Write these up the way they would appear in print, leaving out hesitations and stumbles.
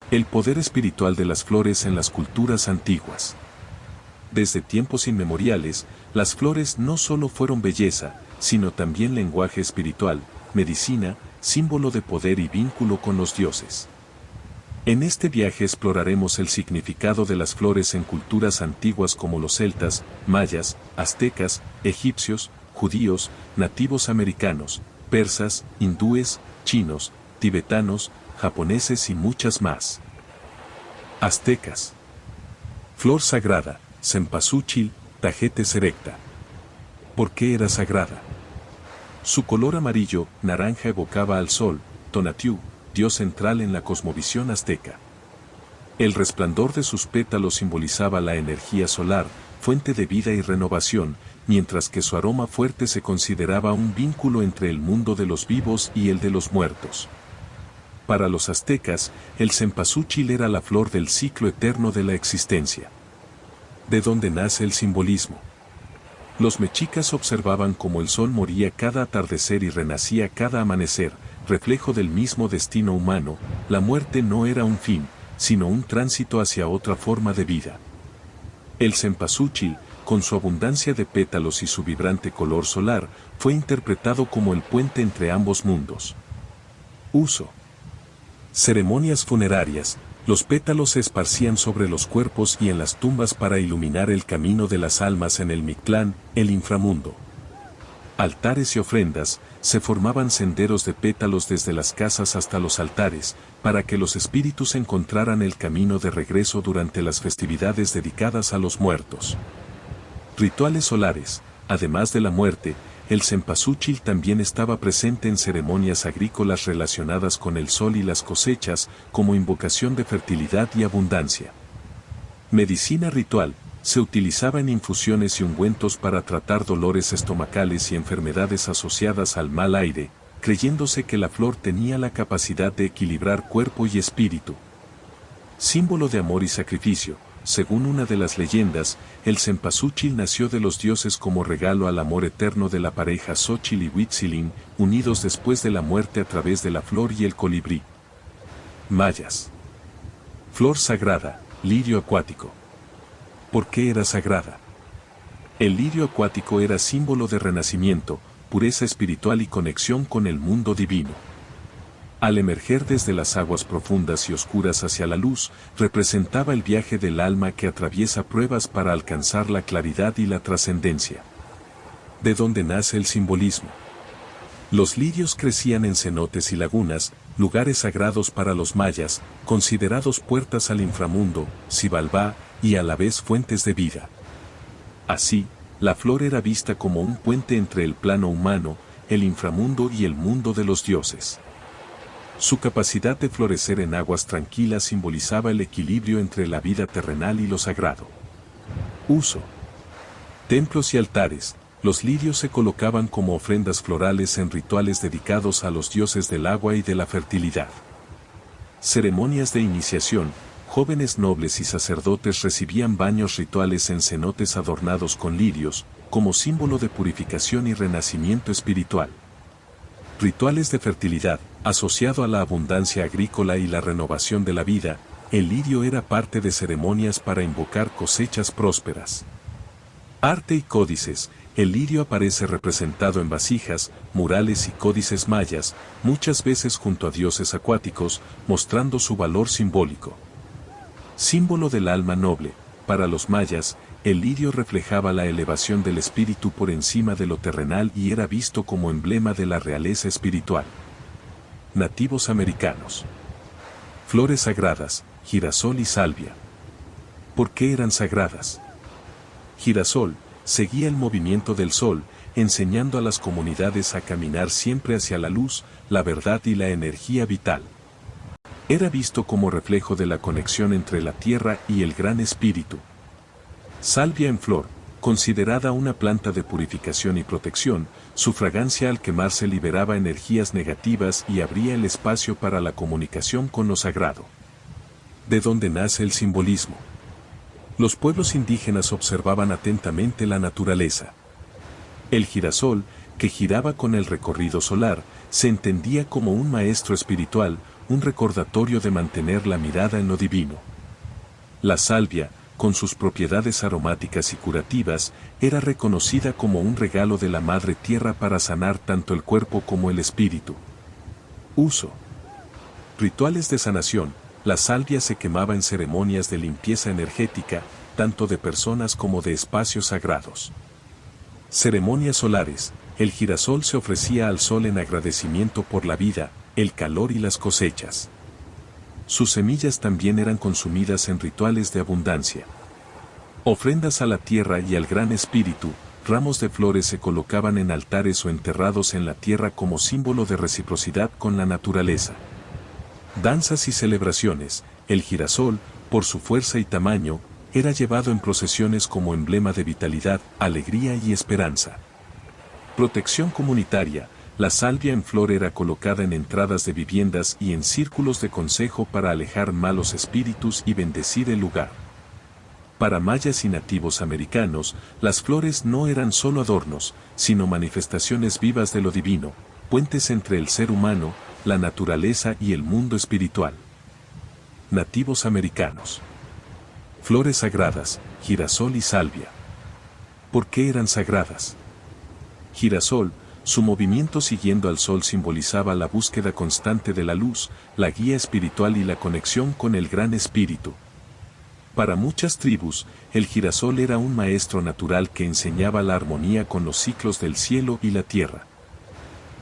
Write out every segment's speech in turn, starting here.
El poder espiritual de las flores en las culturas antiguas. Desde tiempos inmemoriales, las flores no solo fueron belleza, sino también lenguaje espiritual, medicina, símbolo de poder y vínculo con los dioses. En este viaje exploraremos el significado de las flores en culturas antiguas como los celtas, mayas, aztecas, egipcios, judíos, nativos americanos, persas, hindúes, chinos, tibetanos, japoneses y muchas más. Aztecas. Flor sagrada, cempasúchil, Tagetes erecta. ¿Por qué era sagrada? Su color amarillo, naranja evocaba al sol, Tonatiuh, dios central en la cosmovisión azteca. El resplandor de sus pétalos simbolizaba la energía solar, fuente de vida y renovación, mientras que su aroma fuerte se consideraba un vínculo entre el mundo de los vivos y el de los muertos. Para los aztecas, el cempasúchil era la flor del ciclo eterno de la existencia. ¿De dónde nace el simbolismo? Los mexicas observaban cómo el sol moría cada atardecer y renacía cada amanecer, reflejo del mismo destino humano. La muerte no era un fin, sino un tránsito hacia otra forma de vida. El cempasúchil, con su abundancia de pétalos y su vibrante color solar, fue interpretado como el puente entre ambos mundos. Uso. Ceremonias funerarias. Los pétalos se esparcían sobre los cuerpos y en las tumbas para iluminar el camino de las almas en el Mictlán, el inframundo. Altares y ofrendas, se formaban senderos de pétalos desde las casas hasta los altares, para que los espíritus encontraran el camino de regreso durante las festividades dedicadas a los muertos. Rituales solares. Además de la muerte, el cempasúchil también estaba presente en ceremonias agrícolas relacionadas con el sol y las cosechas, como invocación de fertilidad y abundancia. Medicina ritual. Se utilizaba en infusiones y ungüentos para tratar dolores estomacales y enfermedades asociadas al mal aire, creyéndose que la flor tenía la capacidad de equilibrar cuerpo y espíritu. Símbolo de amor y sacrificio. Según una de las leyendas, el cempasúchil nació de los dioses como regalo al amor eterno de la pareja Xóchitl y Huitzilin, unidos después de la muerte a través de la flor y el colibrí. Mayas. Flor sagrada, lirio acuático. ¿Por qué era sagrada? El lirio acuático era símbolo de renacimiento, pureza espiritual y conexión con el mundo divino. Al emerger desde las aguas profundas y oscuras hacia la luz, representaba el viaje del alma que atraviesa pruebas para alcanzar la claridad y la trascendencia. ¿De dónde nace el simbolismo? Los lirios crecían en cenotes y lagunas, lugares sagrados para los mayas, considerados puertas al inframundo, Xibalbá, y a la vez fuentes de vida. Así, la flor era vista como un puente entre el plano humano, el inframundo y el mundo de los dioses. Su capacidad de florecer en aguas tranquilas simbolizaba el equilibrio entre la vida terrenal y lo sagrado. Uso. Templos y altares. Los lirios se colocaban como ofrendas florales en rituales dedicados a los dioses del agua y de la fertilidad. Ceremonias de iniciación. Jóvenes nobles y sacerdotes recibían baños rituales en cenotes adornados con lirios, como símbolo de purificación y renacimiento espiritual. Rituales de fertilidad. Asociado a la abundancia agrícola y la renovación de la vida, el lirio era parte de ceremonias para invocar cosechas prósperas. Arte y códices. El lirio aparece representado en vasijas, murales y códices mayas, muchas veces junto a dioses acuáticos, mostrando su valor simbólico. Símbolo del alma noble. Para los mayas, el lirio reflejaba la elevación del espíritu por encima de lo terrenal y era visto como emblema de la realeza espiritual. Nativos americanos. Flores sagradas, girasol y salvia. ¿Por qué eran sagradas? Girasol, seguía el movimiento del sol, enseñando a las comunidades a caminar siempre hacia la luz, la verdad y la energía vital. Era visto como reflejo de la conexión entre la tierra y el gran espíritu. Salvia en flor, considerada una planta de purificación y protección, su fragancia al quemarse liberaba energías negativas y abría el espacio para la comunicación con lo sagrado. ¿De dónde nace el simbolismo? Los pueblos indígenas observaban atentamente la naturaleza. El girasol, que giraba con el recorrido solar, se entendía como un maestro espiritual, un recordatorio de mantener la mirada en lo divino. La salvia, con sus propiedades aromáticas y curativas, era reconocida como un regalo de la Madre Tierra para sanar tanto el cuerpo como el espíritu. Uso. Rituales de sanación. La salvia se quemaba en ceremonias de limpieza energética, tanto de personas como de espacios sagrados. Ceremonias solares. El girasol se ofrecía al sol en agradecimiento por la vida, el calor y las cosechas. Sus semillas también eran consumidas en rituales de abundancia. Ofrendas a la tierra y al Gran Espíritu, ramos de flores se colocaban en altares o enterrados en la tierra como símbolo de reciprocidad con la naturaleza. Danzas y celebraciones. El girasol, por su fuerza y tamaño, era llevado en procesiones como emblema de vitalidad, alegría y esperanza. Protección comunitaria. La salvia en flor era colocada en entradas de viviendas y en círculos de consejo para alejar malos espíritus y bendecir el lugar. Para mayas y nativos americanos, las flores no eran solo adornos, sino manifestaciones vivas de lo divino, puentes entre el ser humano, la naturaleza y el mundo espiritual. Nativos americanos. Flores sagradas, girasol y salvia. ¿Por qué eran sagradas? Girasol, su movimiento siguiendo al sol simbolizaba la búsqueda constante de la luz, la guía espiritual y la conexión con el Gran Espíritu. Para muchas tribus, el girasol era un maestro natural que enseñaba la armonía con los ciclos del cielo y la tierra.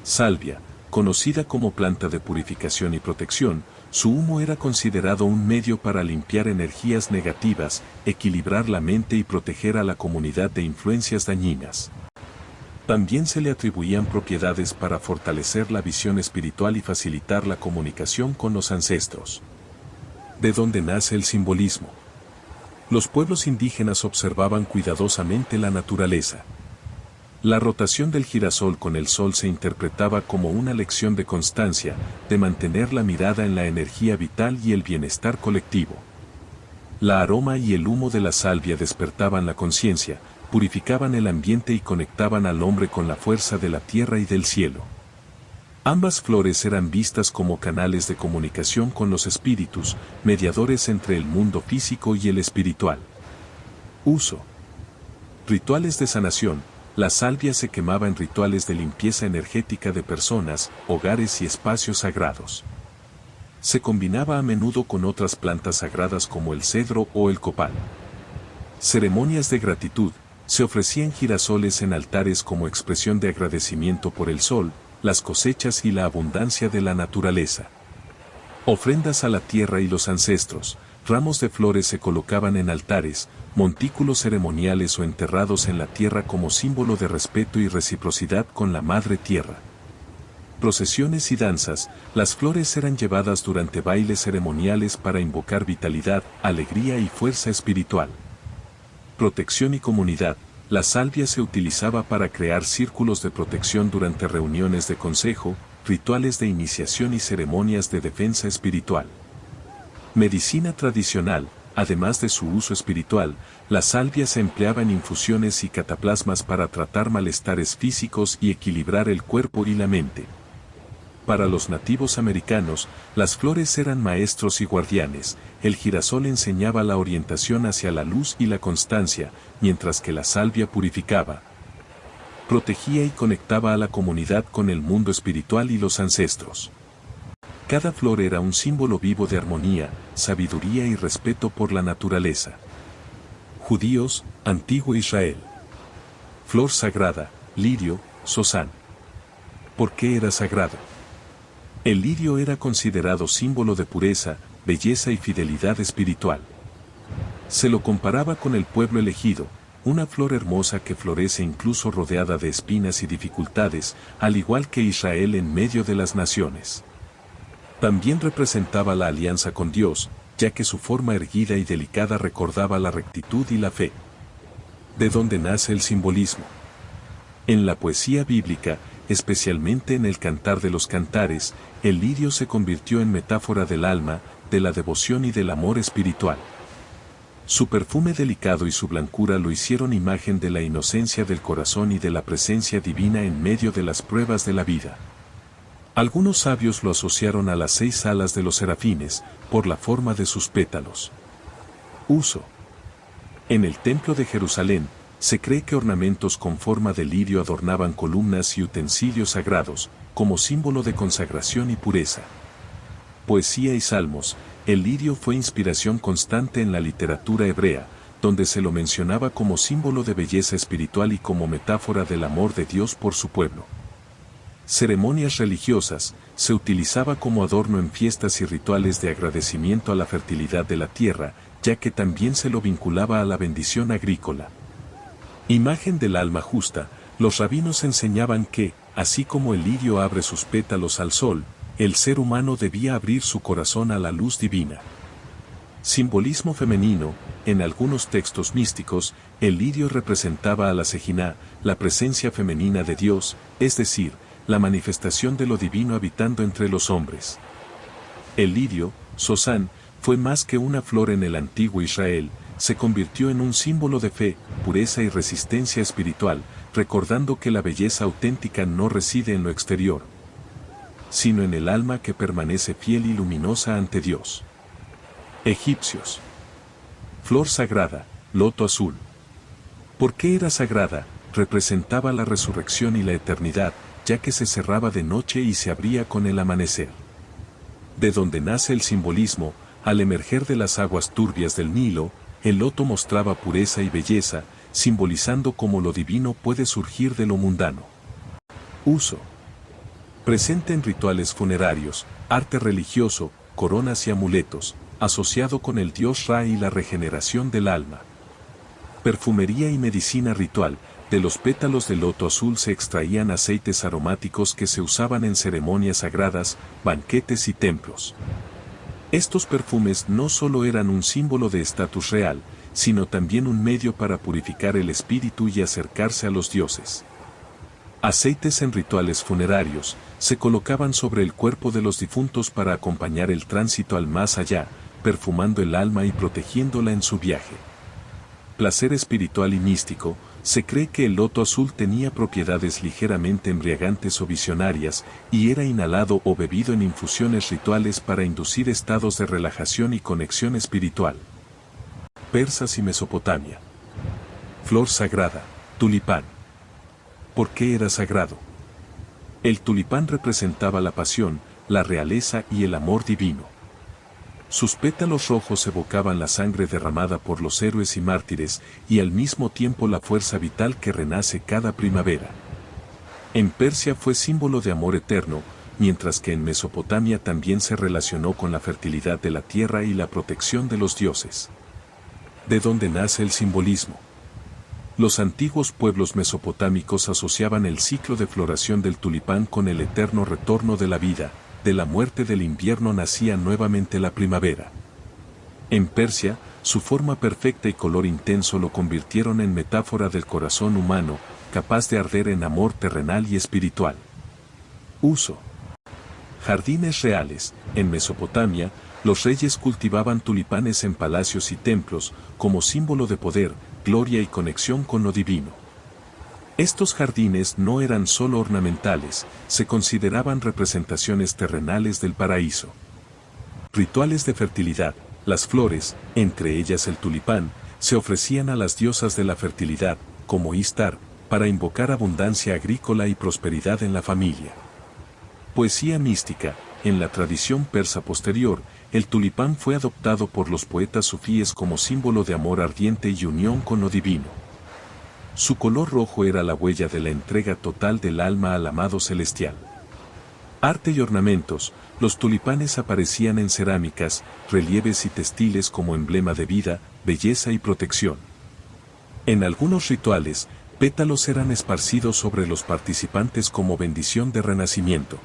Salvia, conocida como planta de purificación y protección, su humo era considerado un medio para limpiar energías negativas, equilibrar la mente y proteger a la comunidad de influencias dañinas. También se le atribuían propiedades para fortalecer la visión espiritual y facilitar la comunicación con los ancestros. ¿De dónde nace el simbolismo? Los pueblos indígenas observaban cuidadosamente la naturaleza. La rotación del girasol con el sol se interpretaba como una lección de constancia, de mantener la mirada en la energía vital y el bienestar colectivo. La aroma y el humo de la salvia despertaban la conciencia, purificaban el ambiente y conectaban al hombre con la fuerza de la tierra y del cielo. Ambas flores eran vistas como canales de comunicación con los espíritus, mediadores entre el mundo físico y el espiritual. Uso. Rituales de sanación. La salvia se quemaba en rituales de limpieza energética de personas, hogares y espacios sagrados. Se combinaba a menudo con otras plantas sagradas como el cedro o el copal. Ceremonias de gratitud. Se ofrecían girasoles en altares como expresión de agradecimiento por el sol, las cosechas y la abundancia de la naturaleza. Ofrendas a la tierra y los ancestros. Ramos de flores se colocaban en altares, montículos ceremoniales o enterrados en la tierra como símbolo de respeto y reciprocidad con la Madre Tierra. Procesiones y danzas. Las flores eran llevadas durante bailes ceremoniales para invocar vitalidad, alegría y fuerza espiritual. Protección y comunidad. La salvia se utilizaba para crear círculos de protección durante reuniones de consejo, rituales de iniciación y ceremonias de defensa espiritual. Medicina tradicional. Además de su uso espiritual, la salvia se empleaba en infusiones y cataplasmas para tratar malestares físicos y equilibrar el cuerpo y la mente. Para los nativos americanos, las flores eran maestros y guardianes, el girasol enseñaba la orientación hacia la luz y la constancia, mientras que la salvia purificaba, protegía y conectaba a la comunidad con el mundo espiritual y los ancestros. Cada flor era un símbolo vivo de armonía, sabiduría y respeto por la naturaleza. Judíos, Antiguo Israel. Flor sagrada, lirio, sosán. ¿Por qué era sagrado? El lirio era considerado símbolo de pureza, belleza y fidelidad espiritual. Se lo comparaba con el pueblo elegido, una flor hermosa que florece incluso rodeada de espinas y dificultades, al igual que Israel en medio de las naciones. También representaba la alianza con Dios, ya que su forma erguida y delicada recordaba la rectitud y la fe. ¿De dónde nace el simbolismo? En la poesía bíblica, especialmente en el Cantar de los Cantares, el lirio se convirtió en metáfora del alma, de la devoción y del amor espiritual. Su perfume delicado y su blancura lo hicieron imagen de la inocencia del corazón y de la presencia divina en medio de las pruebas de la vida. Algunos sabios lo asociaron a las 6 alas de los serafines, por la forma de sus pétalos. Uso. En el templo de Jerusalén, se cree que ornamentos con forma de lirio adornaban columnas y utensilios sagrados, como símbolo de consagración y pureza. Poesía y salmos. El lirio fue inspiración constante en la literatura hebrea, donde se lo mencionaba como símbolo de belleza espiritual y como metáfora del amor de Dios por su pueblo. Ceremonias religiosas. Se utilizaba como adorno en fiestas y rituales de agradecimiento a la fertilidad de la tierra, ya que también se lo vinculaba a la bendición agrícola. Imagen del alma justa. Los rabinos enseñaban que, así como el lirio abre sus pétalos al sol, el ser humano debía abrir su corazón a la luz divina. Simbolismo femenino. En algunos textos místicos, el lirio representaba a la Sejiná, la presencia femenina de Dios, es decir, la manifestación de lo divino habitando entre los hombres. El lirio, Sosán, fue más que una flor en el antiguo Israel, se convirtió en un símbolo de fe, pureza y resistencia espiritual, recordando que la belleza auténtica no reside en lo exterior, sino en el alma que permanece fiel y luminosa ante Dios. Egipcios. Flor sagrada, loto azul. ¿Por qué era sagrada? Representaba la resurrección y la eternidad, ya que se cerraba de noche y se abría con el amanecer. De donde nace el simbolismo, al emerger de las aguas turbias del Nilo, el loto mostraba pureza y belleza, simbolizando cómo lo divino puede surgir de lo mundano. Uso. Presente en rituales funerarios, arte religioso, coronas y amuletos, asociado con el dios Ra y la regeneración del alma. Perfumería y medicina ritual. De los pétalos del loto azul se extraían aceites aromáticos que se usaban en ceremonias sagradas, banquetes y templos. Estos perfumes no solo eran un símbolo de estatus real, sino también un medio para purificar el espíritu y acercarse a los dioses. Aceites en rituales funerarios, se colocaban sobre el cuerpo de los difuntos para acompañar el tránsito al más allá, perfumando el alma y protegiéndola en su viaje. Placer espiritual y místico. Se cree que el loto azul tenía propiedades ligeramente embriagantes o visionarias, y era inhalado o bebido en infusiones rituales para inducir estados de relajación y conexión espiritual. Persas y Mesopotamia. Flor sagrada, tulipán. ¿Por qué era sagrado? El tulipán representaba la pasión, la realeza y el amor divino. Sus pétalos rojos evocaban la sangre derramada por los héroes y mártires, y al mismo tiempo la fuerza vital que renace cada primavera. En Persia fue símbolo de amor eterno, mientras que en Mesopotamia también se relacionó con la fertilidad de la tierra y la protección de los dioses. ¿De dónde nace el simbolismo? Los antiguos pueblos mesopotámicos asociaban el ciclo de floración del tulipán con el eterno retorno de la vida. De la muerte del invierno nacía nuevamente la primavera. En Persia, su forma perfecta y color intenso lo convirtieron en metáfora del corazón humano, capaz de arder en amor terrenal y espiritual. Uso. Jardines reales. En Mesopotamia, los reyes cultivaban tulipanes en palacios y templos, como símbolo de poder, gloria y conexión con lo divino. Estos jardines no eran solo ornamentales, se consideraban representaciones terrenales del paraíso. Rituales de fertilidad. Las flores, entre ellas el tulipán, se ofrecían a las diosas de la fertilidad, como Istar, para invocar abundancia agrícola y prosperidad en la familia. Poesía mística. En la tradición persa posterior, el tulipán fue adoptado por los poetas sufíes como símbolo de amor ardiente y unión con lo divino. Su color rojo era la huella de la entrega total del alma al amado celestial. Arte y ornamentos. Los tulipanes aparecían en cerámicas, relieves y textiles como emblema de vida, belleza y protección. En algunos rituales, pétalos eran esparcidos sobre los participantes como bendición de renacimiento.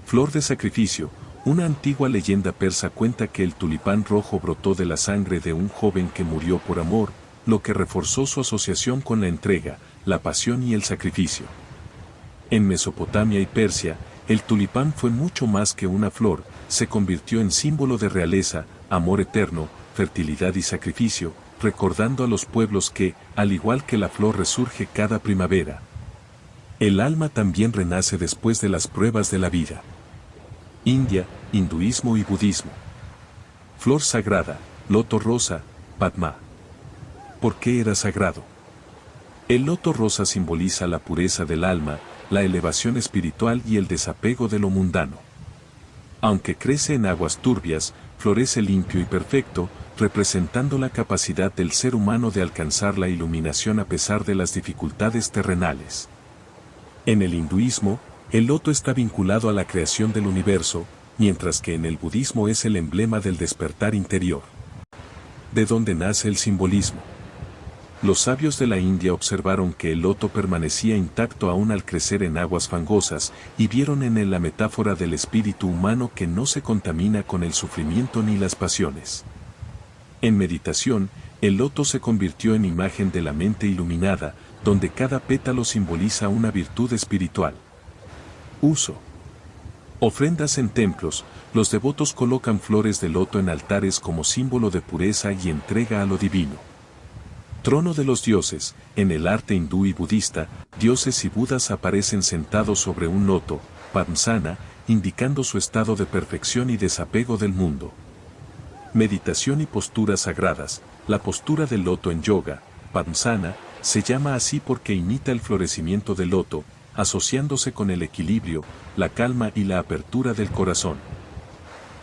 Flor de sacrificio. Una antigua leyenda persa cuenta que el tulipán rojo brotó de la sangre de un joven que murió por amor, lo que reforzó su asociación con la entrega, la pasión y el sacrificio. En Mesopotamia y Persia, el tulipán fue mucho más que una flor, se convirtió en símbolo de realeza, amor eterno, fertilidad y sacrificio, recordando a los pueblos que, al igual que la flor resurge cada primavera. El alma también renace después de las pruebas de la vida. India, hinduismo y budismo. Flor sagrada, loto rosa, Padma. ¿Por qué era sagrado? El loto rosa simboliza la pureza del alma, la elevación espiritual y el desapego de lo mundano. Aunque crece en aguas turbias, florece limpio y perfecto, representando la capacidad del ser humano de alcanzar la iluminación a pesar de las dificultades terrenales. En el hinduismo, el loto está vinculado a la creación del universo, mientras que en el budismo es el emblema del despertar interior. ¿De dónde nace el simbolismo? Los sabios de la India observaron que el loto permanecía intacto aún al crecer en aguas fangosas y vieron en él la metáfora del espíritu humano que no se contamina con el sufrimiento ni las pasiones. En meditación, el loto se convirtió en imagen de la mente iluminada, donde cada pétalo simboliza una virtud espiritual. Uso. Ofrendas en templos, los devotos colocan flores de loto en altares como símbolo de pureza y entrega a lo divino. Trono de los dioses, en el arte hindú y budista, dioses y budas aparecen sentados sobre un loto, Padmasana, indicando su estado de perfección y desapego del mundo. Meditación y posturas sagradas, la postura del loto en yoga, Padmasana, se llama así porque imita el florecimiento del loto, asociándose con el equilibrio, la calma y la apertura del corazón.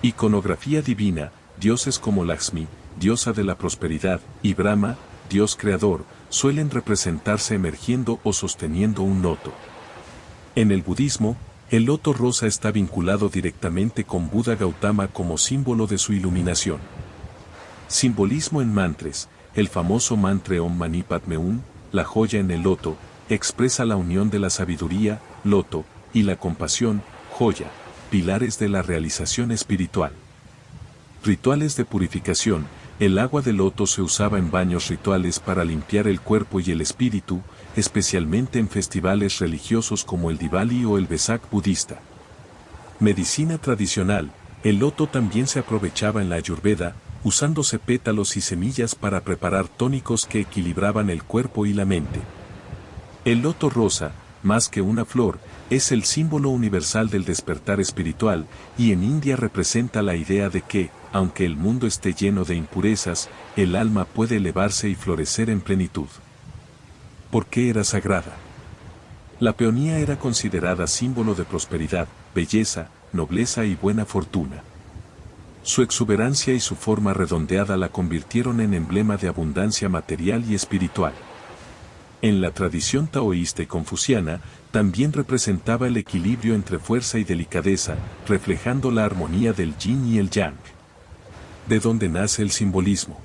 Iconografía divina, dioses como Lakshmi, diosa de la prosperidad, y Brahma, Dios creador, suelen representarse emergiendo o sosteniendo un loto. En el budismo, el loto rosa está vinculado directamente con Buda Gautama como símbolo de su iluminación. Simbolismo en mantras, el famoso mantra Om Mani Padme Hum, la joya en el loto, expresa la unión de la sabiduría, loto, y la compasión, joya, pilares de la realización espiritual. Rituales de purificación, el agua de loto se usaba en baños rituales para limpiar el cuerpo y el espíritu, especialmente en festivales religiosos como el Diwali o el Vesak budista. Medicina tradicional, el loto también se aprovechaba en la Ayurveda, usándose pétalos y semillas para preparar tónicos que equilibraban el cuerpo y la mente. El loto rosa, más que una flor, es el símbolo universal del despertar espiritual, y en India representa la idea de que, aunque el mundo esté lleno de impurezas, el alma puede elevarse y florecer en plenitud. ¿Por qué era sagrada? La peonía era considerada símbolo de prosperidad, belleza, nobleza y buena fortuna. Su exuberancia y su forma redondeada la convirtieron en emblema de abundancia material y espiritual. En la tradición taoísta y confuciana, también representaba el equilibrio entre fuerza y delicadeza, reflejando la armonía del yin y el yang. ¿De dónde nace el simbolismo?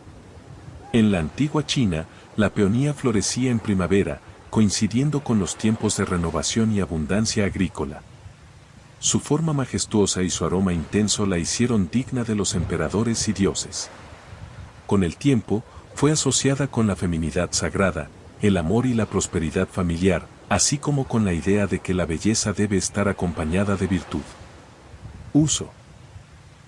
En la antigua China, la peonía florecía en primavera, coincidiendo con los tiempos de renovación y abundancia agrícola. Su forma majestuosa y su aroma intenso la hicieron digna de los emperadores y dioses. Con el tiempo, fue asociada con la feminidad sagrada, el amor y la prosperidad familiar, así como con la idea de que la belleza debe estar acompañada de virtud. Uso.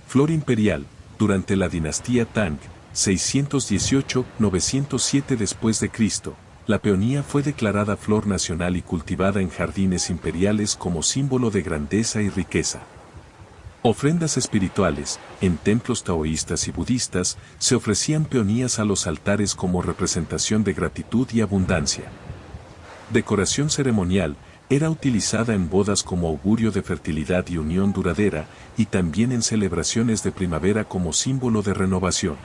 Flor imperial, durante la dinastía Tang, 618-907 después de Cristo, la peonía fue declarada flor nacional y cultivada en jardines imperiales como símbolo de grandeza y riqueza. Ofrendas espirituales, en templos taoístas y budistas, se ofrecían peonías a los altares como representación de gratitud y abundancia. Decoración ceremonial, era utilizada en bodas como augurio de fertilidad y unión duradera, y también en celebraciones de primavera como símbolo de renovación.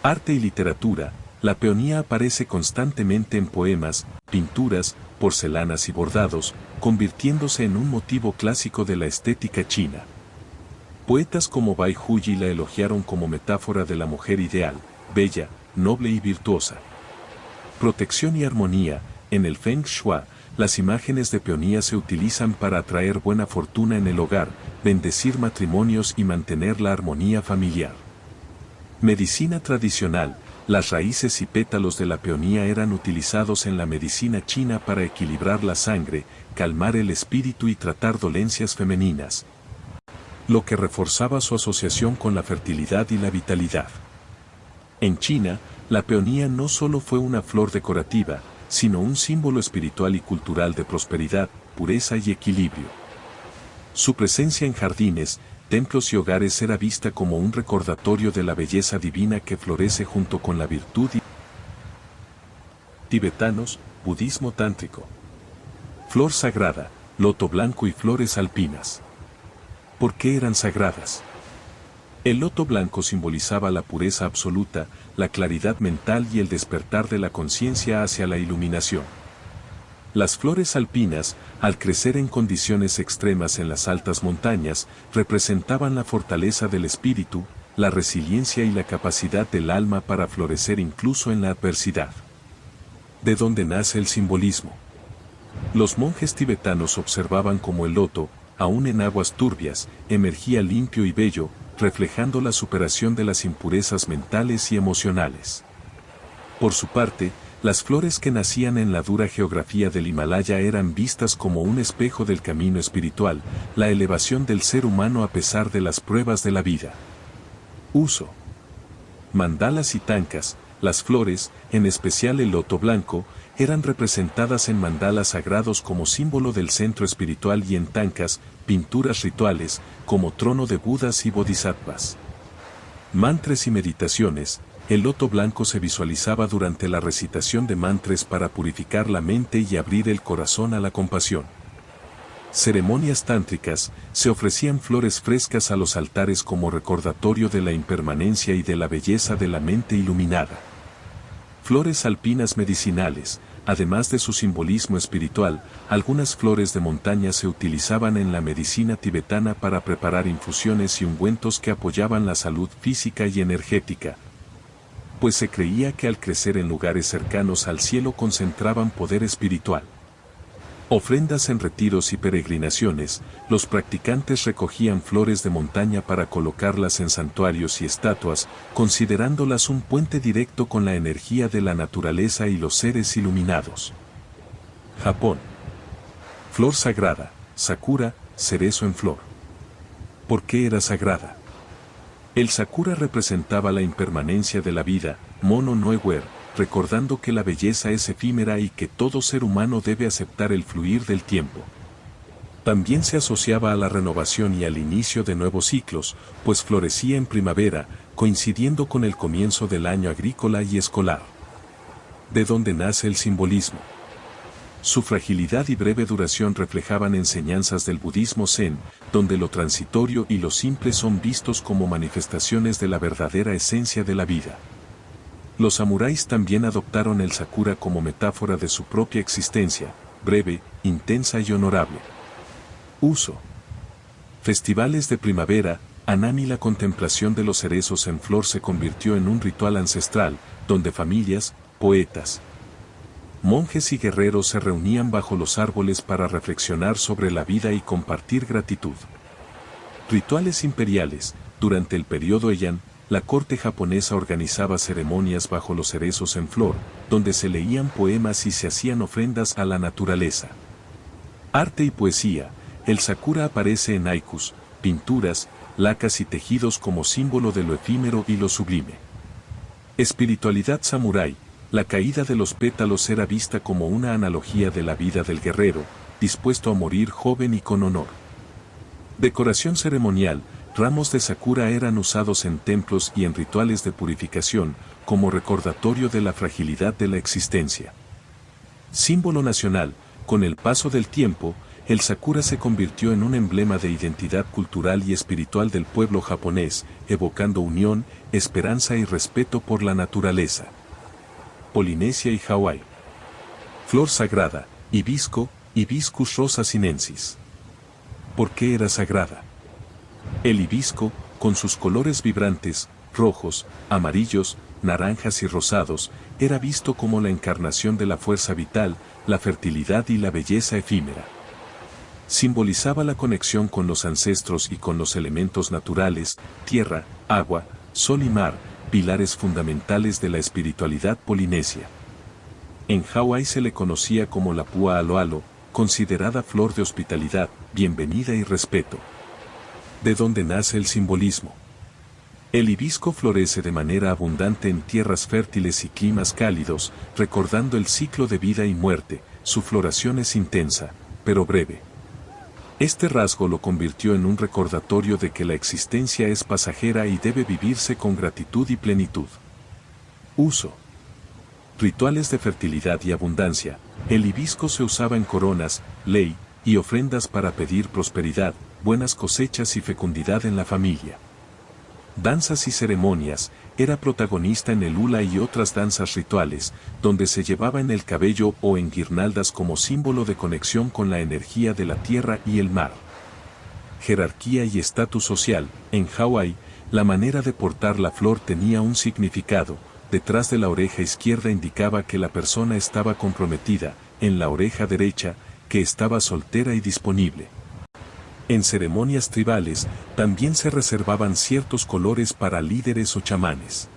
Arte y literatura, la peonía aparece constantemente en poemas, pinturas, porcelanas y bordados, convirtiéndose en un motivo clásico de la estética china. Poetas como Bai Huyi la elogiaron como metáfora de la mujer ideal, bella, noble y virtuosa. Protección y armonía, en el Feng Shui, las imágenes de peonía se utilizan para atraer buena fortuna en el hogar, bendecir matrimonios y mantener la armonía familiar. Medicina tradicional, las raíces y pétalos de la peonía eran utilizados en la medicina china para equilibrar la sangre, calmar el espíritu y tratar dolencias femeninas, lo que reforzaba su asociación con la fertilidad y la vitalidad. En China, la peonía no solo fue una flor decorativa, sino un símbolo espiritual y cultural de prosperidad, pureza y equilibrio. Su presencia en jardines, templos y hogares era vista como un recordatorio de la belleza divina que florece junto con la virtud y tibetanos, budismo tántrico. Flor sagrada, loto blanco y flores alpinas. ¿Por qué eran sagradas? El loto blanco simbolizaba la pureza absoluta, la claridad mental y el despertar de la conciencia hacia la iluminación. Las flores alpinas, al crecer en condiciones extremas en las altas montañas, representaban la fortaleza del espíritu, la resiliencia y la capacidad del alma para florecer incluso en la adversidad. ¿De dónde nace el simbolismo? Los monjes tibetanos observaban cómo el loto, aún en aguas turbias, emergía limpio y bello, reflejando la superación de las impurezas mentales y emocionales. Por su parte, las flores que nacían en la dura geografía del Himalaya eran vistas como un espejo del camino espiritual, la elevación del ser humano a pesar de las pruebas de la vida. Uso. Mandalas y tankas, las flores, en especial el loto blanco, eran representadas en mandalas sagrados como símbolo del centro espiritual y en tankas, pinturas rituales, como trono de Budas y Bodhisattvas. Mantras y meditaciones. El loto blanco se visualizaba durante la recitación de mantras para purificar la mente y abrir el corazón a la compasión. Ceremonias tántricas, se ofrecían flores frescas a los altares como recordatorio de la impermanencia y de la belleza de la mente iluminada. Flores alpinas medicinales, además de su simbolismo espiritual, algunas flores de montaña se utilizaban en la medicina tibetana para preparar infusiones y ungüentos que apoyaban la salud física y energética, pues se creía que al crecer en lugares cercanos al cielo concentraban poder espiritual. Ofrendas en retiros y peregrinaciones, los practicantes recogían flores de montaña para colocarlas en santuarios y estatuas, considerándolas un puente directo con la energía de la naturaleza y los seres iluminados. Japón. Flor sagrada, sakura, cerezo en flor. ¿Por qué era sagrada? El sakura representaba la impermanencia de la vida, mono no ewer, recordando que la belleza es efímera y que todo ser humano debe aceptar el fluir del tiempo. También se asociaba a la renovación y al inicio de nuevos ciclos, pues florecía en primavera, coincidiendo con el comienzo del año agrícola y escolar. ¿De dónde nace el simbolismo? Su fragilidad y breve duración reflejaban enseñanzas del budismo zen, donde lo transitorio y lo simple son vistos como manifestaciones de la verdadera esencia de la vida. Los samuráis también adoptaron el sakura como metáfora de su propia existencia, breve, intensa y honorable. Uso. Festivales de primavera, Hanami. La contemplación de los cerezos en flor se convirtió en un ritual ancestral, donde familias, poetas, monjes y guerreros se reunían bajo los árboles para reflexionar sobre la vida y compartir gratitud. Rituales imperiales. Durante el periodo Heian, la corte japonesa organizaba ceremonias bajo los cerezos en flor, donde se leían poemas y se hacían ofrendas a la naturaleza. Arte y poesía. El sakura aparece en haikus, pinturas, lacas y tejidos como símbolo de lo efímero y lo sublime. Espiritualidad samurái. La caída de los pétalos era vista como una analogía de la vida del guerrero, dispuesto a morir joven y con honor. Decoración ceremonial. Ramos de sakura eran usados en templos y en rituales de purificación, como recordatorio de la fragilidad de la existencia. Símbolo nacional. Con el paso del tiempo, el sakura se convirtió en un emblema de identidad cultural y espiritual del pueblo japonés, evocando unión, esperanza y respeto por la naturaleza. Polinesia y Hawái. Flor sagrada, hibisco, Hibiscus rosa sinensis. ¿Por qué era sagrada? El hibisco, con sus colores vibrantes, rojos, amarillos, naranjas y rosados, era visto como la encarnación de la fuerza vital, la fertilidad y la belleza efímera. Simbolizaba la conexión con los ancestros y con los elementos naturales, tierra, agua, sol y mar, pilares fundamentales de la espiritualidad polinesia. En Hawái se le conocía como la pua aloalo, considerada flor de hospitalidad, bienvenida y respeto. ¿De dónde nace el simbolismo? El hibisco florece de manera abundante en tierras fértiles y climas cálidos, recordando el ciclo de vida y muerte. Su floración es intensa, pero breve. Este rasgo lo convirtió en un recordatorio de que la existencia es pasajera y debe vivirse con gratitud y plenitud. Uso. Rituales de fertilidad y abundancia. El hibisco se usaba en coronas, ley y ofrendas para pedir prosperidad, buenas cosechas y fecundidad en la familia. Danzas y ceremonias. Era protagonista en el hula y otras danzas rituales, donde se llevaba en el cabello o en guirnaldas como símbolo de conexión con la energía de la tierra y el mar. Jerarquía y estatus social. En Hawái, la manera de portar la flor tenía un significado. Detrás de la oreja izquierda indicaba que la persona estaba comprometida, en la oreja derecha, que estaba soltera y disponible. En ceremonias tribales, también se reservaban ciertos colores para líderes o chamanes.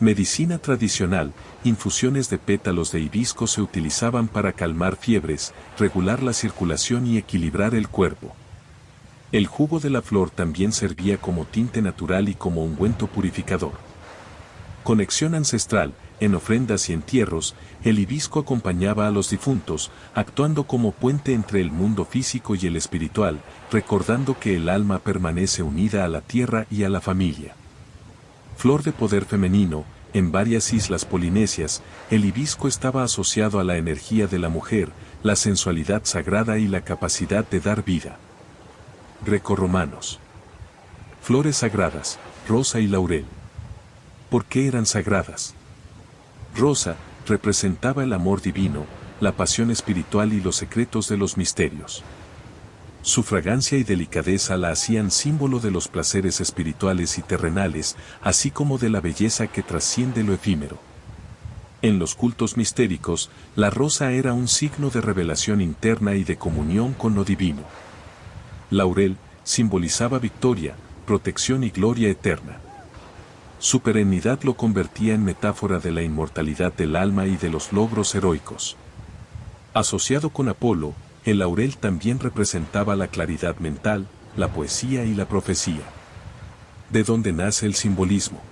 Medicina tradicional, infusiones de pétalos de hibisco se utilizaban para calmar fiebres, regular la circulación y equilibrar el cuerpo. El jugo de la flor también servía como tinte natural y como ungüento purificador. Conexión ancestral. En ofrendas y entierros, el hibisco acompañaba a los difuntos, actuando como puente entre el mundo físico y el espiritual, recordando que el alma permanece unida a la tierra y a la familia. Flor de poder femenino. En varias islas polinesias, el hibisco estaba asociado a la energía de la mujer, la sensualidad sagrada y la capacidad de dar vida. Grecorromanos. Flores sagradas, rosa y laurel. ¿Por qué eran sagradas? Rosa representaba el amor divino, la pasión espiritual y los secretos de los misterios. Su fragancia y delicadeza la hacían símbolo de los placeres espirituales y terrenales, así como de la belleza que trasciende lo efímero. En los cultos mistéricos, la rosa era un signo de revelación interna y de comunión con lo divino. Laurel simbolizaba victoria, protección y gloria eterna. Su perennidad lo convertía en metáfora de la inmortalidad del alma y de los logros heroicos. Asociado con Apolo, el laurel también representaba la claridad mental, la poesía y la profecía. ¿De dónde nace el simbolismo?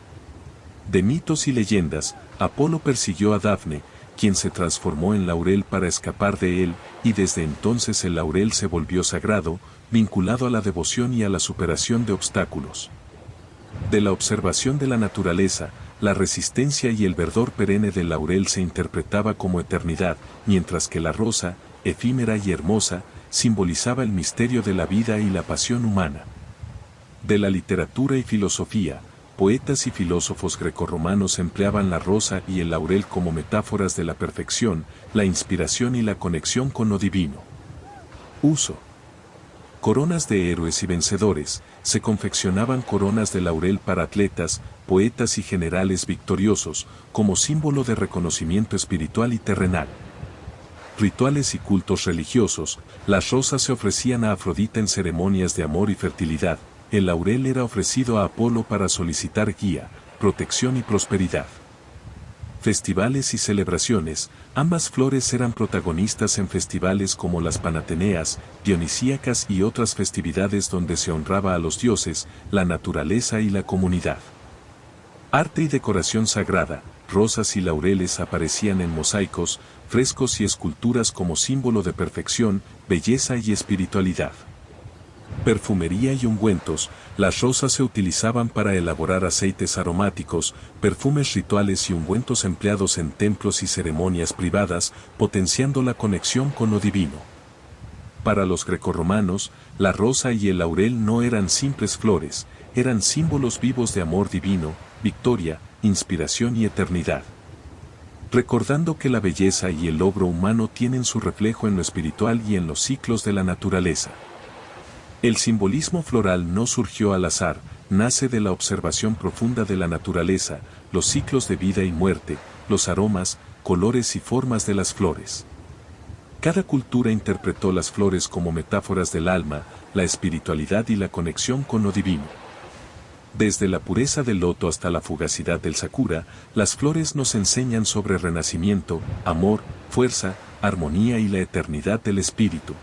De mitos y leyendas, Apolo persiguió a Dafne, quien se transformó en laurel para escapar de él, y desde entonces el laurel se volvió sagrado, vinculado a la devoción y a la superación de obstáculos. De la observación de la naturaleza, la resistencia y el verdor perenne del laurel se interpretaba como eternidad, mientras que la rosa, efímera y hermosa, simbolizaba el misterio de la vida y la pasión humana. De la literatura y filosofía, poetas y filósofos grecorromanos empleaban la rosa y el laurel como metáforas de la perfección, la inspiración y la conexión con lo divino. Uso. Coronas de héroes y vencedores. Se confeccionaban coronas de laurel para atletas, poetas y generales victoriosos, como símbolo de reconocimiento espiritual y terrenal. Rituales y cultos religiosos. Las rosas se ofrecían a Afrodita en ceremonias de amor y fertilidad. El laurel era ofrecido a Apolo para solicitar guía, protección y prosperidad. Festivales y celebraciones. Ambas flores eran protagonistas en festivales como las Panateneas, Dionisíacas y otras festividades donde se honraba a los dioses, la naturaleza y la comunidad. Arte y decoración sagrada. Rosas y laureles aparecían en mosaicos, frescos y esculturas como símbolo de perfección, belleza y espiritualidad. Perfumería y ungüentos. Las rosas se utilizaban para elaborar aceites aromáticos, perfumes rituales y ungüentos empleados en templos y ceremonias privadas, potenciando la conexión con lo divino. Para los grecorromanos, la rosa y el laurel no eran simples flores, eran símbolos vivos de amor divino, victoria, inspiración y eternidad. Recordando que la belleza y el logro humano tienen su reflejo en lo espiritual y en los ciclos de la naturaleza. El simbolismo floral no surgió al azar, nace de la observación profunda de la naturaleza, los ciclos de vida y muerte, los aromas, colores y formas de las flores. Cada cultura interpretó las flores como metáforas del alma, la espiritualidad y la conexión con lo divino. Desde la pureza del loto hasta la fugacidad del sakura, las flores nos enseñan sobre renacimiento, amor, fuerza, armonía y la eternidad del espíritu.